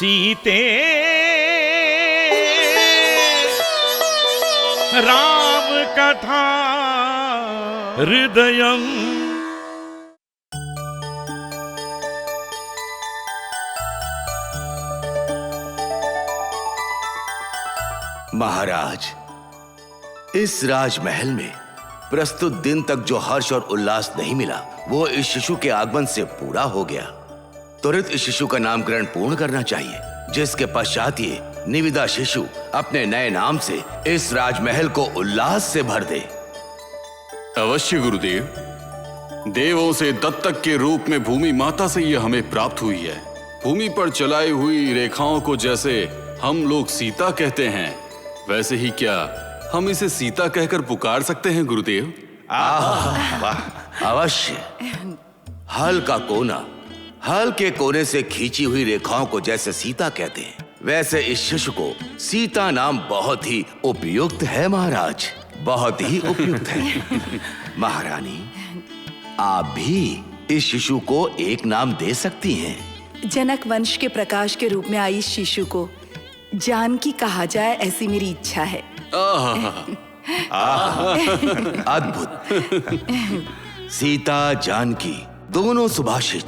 सीते राम कथा हृदयम्। महाराज, इस राजमहल में प्रस्तुत दिन तक जो हर्ष और उल्लास नहीं मिला वो इस शिशु के आगमन से पूरा हो गया। तुरंत इस शिशु का नामकरण पूर्ण करना चाहिए, जिसके पश्चात ये निविदा शिशु अपने नए नाम से इस राजमहल को उल्लास से भर दे। अवश्य गुरुदेव। देवों से दत्तक के रूप में भूमि माता से यह हमें प्राप्त हुई है। भूमि पर चलाई हुई रेखाओं को जैसे हम लोग सीता कहते हैं, वैसे ही क्या हम इसे सीता कहकर पुकार सकते हैं गुरुदेव? वाह, अवश्य। हल का कोना हल के कोने से खींची हुई रेखाओं को जैसे सीता कहते हैं, वैसे इस शिशु को सीता नाम बहुत ही उपयुक्त है महाराज, बहुत ही उपयुक्त है। महारानी, आप भी इस शिशु को एक नाम दे सकती हैं। जनक वंश के प्रकाश के रूप में आई इस शिशु को जानकी कहा जाए, ऐसी मेरी इच्छा है। अद्भुत। सीता जानकी दोनों सुभाषित।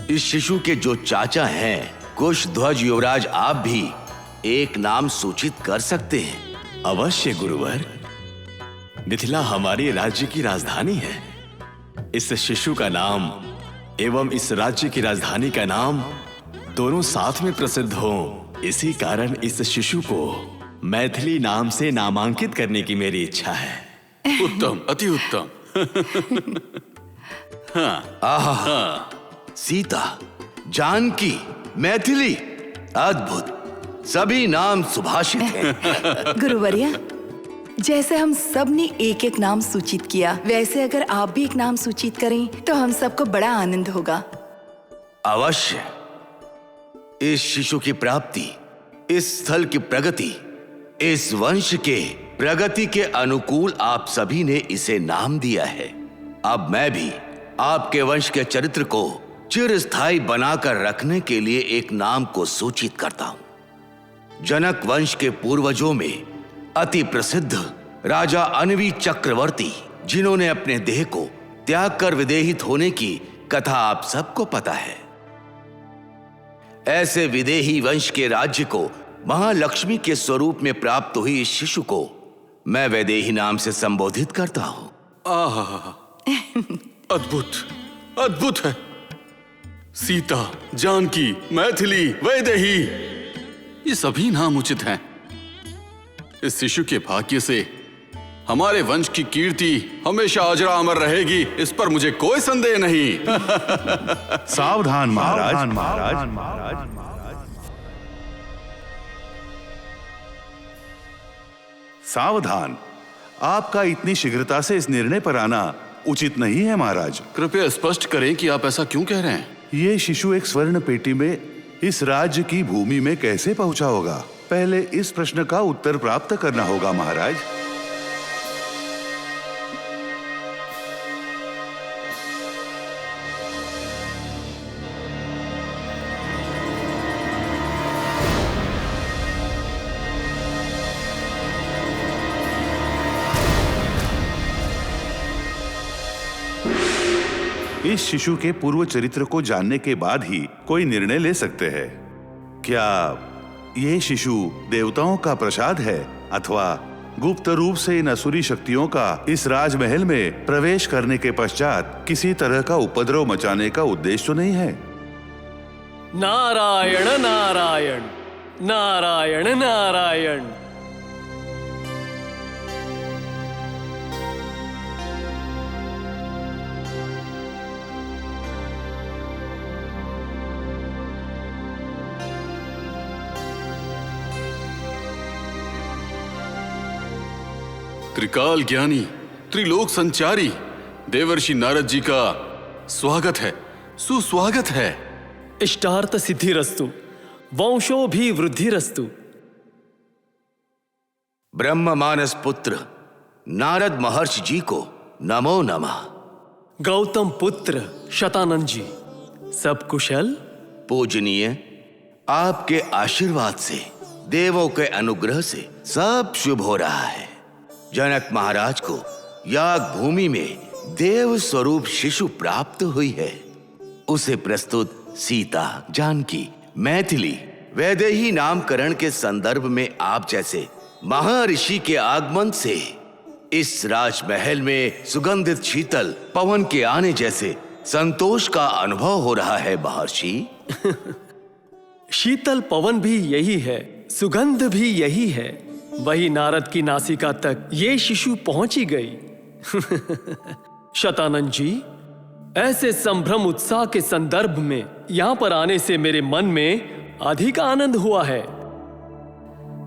इस शिशु के जो चाचा हैं कुशध्वज युवराज, आप भी एक नाम सूचित कर सकते हैं। अवश्य गुरुवर। मिथिला हमारे राज्य की राजधानी है। इस शिशु का नाम एवं इस राज्य की राजधानी का नाम दोनों साथ में प्रसिद्ध हो, इसी कारण इस शिशु को मैथिली नाम से नामांकित करने की मेरी इच्छा है। उत्तम, अति उत्तम। हाँ। सीता, जानकी, मैथिली, अद्भुत। सभी नाम सुभाषित हैं। गुरुवर्य, जैसे हम सब ने एक एक नाम सूचित किया, वैसे अगर आप भी एक नाम सूचित करें तो हम सबको बड़ा आनंद होगा। अवश्य। इस शिशु की प्राप्ति, इस स्थल की प्रगति, इस वंश के प्रगति के अनुकूल आप सभी ने इसे नाम दिया है। अब मैं भी आपके वंश के चरित्र को चिरस्थायी बनाकर रखने के लिए एक नाम को सूचित करता हूं। जनक वंश के पूर्वजों में अति प्रसिद्ध राजा अनवी चक्रवर्ती, जिन्होंने अपने देह को त्याग कर विदेहित होने की कथा आप सबको पता है। ऐसे विदेही वंश के राज्य को महालक्ष्मी के स्वरूप में प्राप्त हुई इस शिशु को मैं वैदेही नाम से संबोधित करता हूं। अद्भुत, अद्भुत है। सीता, जानकी, मैथिली, वैदेही, ये सभी नाम उचित हैं। इस शिशु के भाग्य से हमारे वंश की कीर्ति हमेशा अजरा अमर रहेगी, इस पर मुझे कोई संदेह नहीं। सावधान महाराज। सावधान। आपका इतनी शीघ्रता से इस निर्णय पर आना उचित नहीं है महाराज। कृपया स्पष्ट करें कि आप ऐसा क्यों कह रहे हैं? ये शिशु एक स्वर्ण पेटी में इस राज्य की भूमि में कैसे पहुंचा होगा? पहले इस प्रश्न का उत्तर प्राप्त करना होगा महाराज। इस शिशु के पूर्व चरित्र को जानने के बाद ही कोई निर्णय ले सकते हैं। क्या ये शिशु देवताओं का प्रसाद है अथवा गुप्त रूप से इन असुरी शक्तियों का इस राजमहल में प्रवेश करने के पश्चात किसी तरह का उपद्रव मचाने का उद्देश्य तो नहीं है? नारायण नारायण नारायण नारायण। त्रिकाल ज्ञानी, त्रिलोक संचारी देवर्षि नारद जी का स्वागत है, सुस्वागत है। इष्टार्थ सिद्धिरस्तु, वंशोभिवृद्धिरस्तु। ब्रह्म मानस पुत्र नारद महर्षि जी को नमो नमः। गौतम पुत्र शतानंद जी, सब कुशल? पूजनीय, आपके आशीर्वाद से, देवों के अनुग्रह से सब शुभ हो रहा है। जनक महाराज को याग भूमि में देव स्वरूप शिशु प्राप्त हुई है। उसे प्रस्तुत सीता, जानकी, मैथिली, वैदेही नामकरण के संदर्भ में आप जैसे महर्षि के आगमन से इस राजमहल में सुगंधित शीतल पवन के आने जैसे संतोष का अनुभव हो रहा है महर्षि। शीतल पवन भी यही है, सुगंध भी यही है। वही नारद की नासिका तक ये शिशु पहुंची गई। शतानंद जी, ऐसे संभ्रम उत्साह के संदर्भ में यहां पर आने से मेरे मन में अधिक आनंद हुआ है।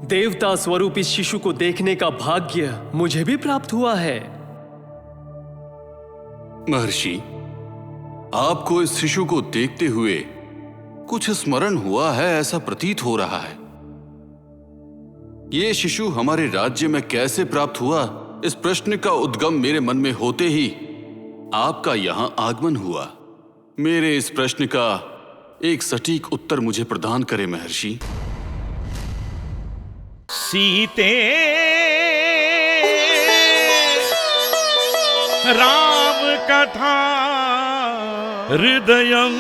देवता स्वरूप इस शिशु को देखने का भाग्य मुझे भी प्राप्त हुआ है। महर्षि, आपको इस शिशु को देखते हुए कुछ स्मरण हुआ है, ऐसा प्रतीत हो रहा है। ये शिशु हमारे राज्य में कैसे प्राप्त हुआ, इस प्रश्न का उद्गम मेरे मन में होते ही आपका यहां आगमन हुआ। मेरे इस प्रश्न का एक सटीक उत्तर मुझे प्रदान करें महर्षि। सीते राम कथा हृदयं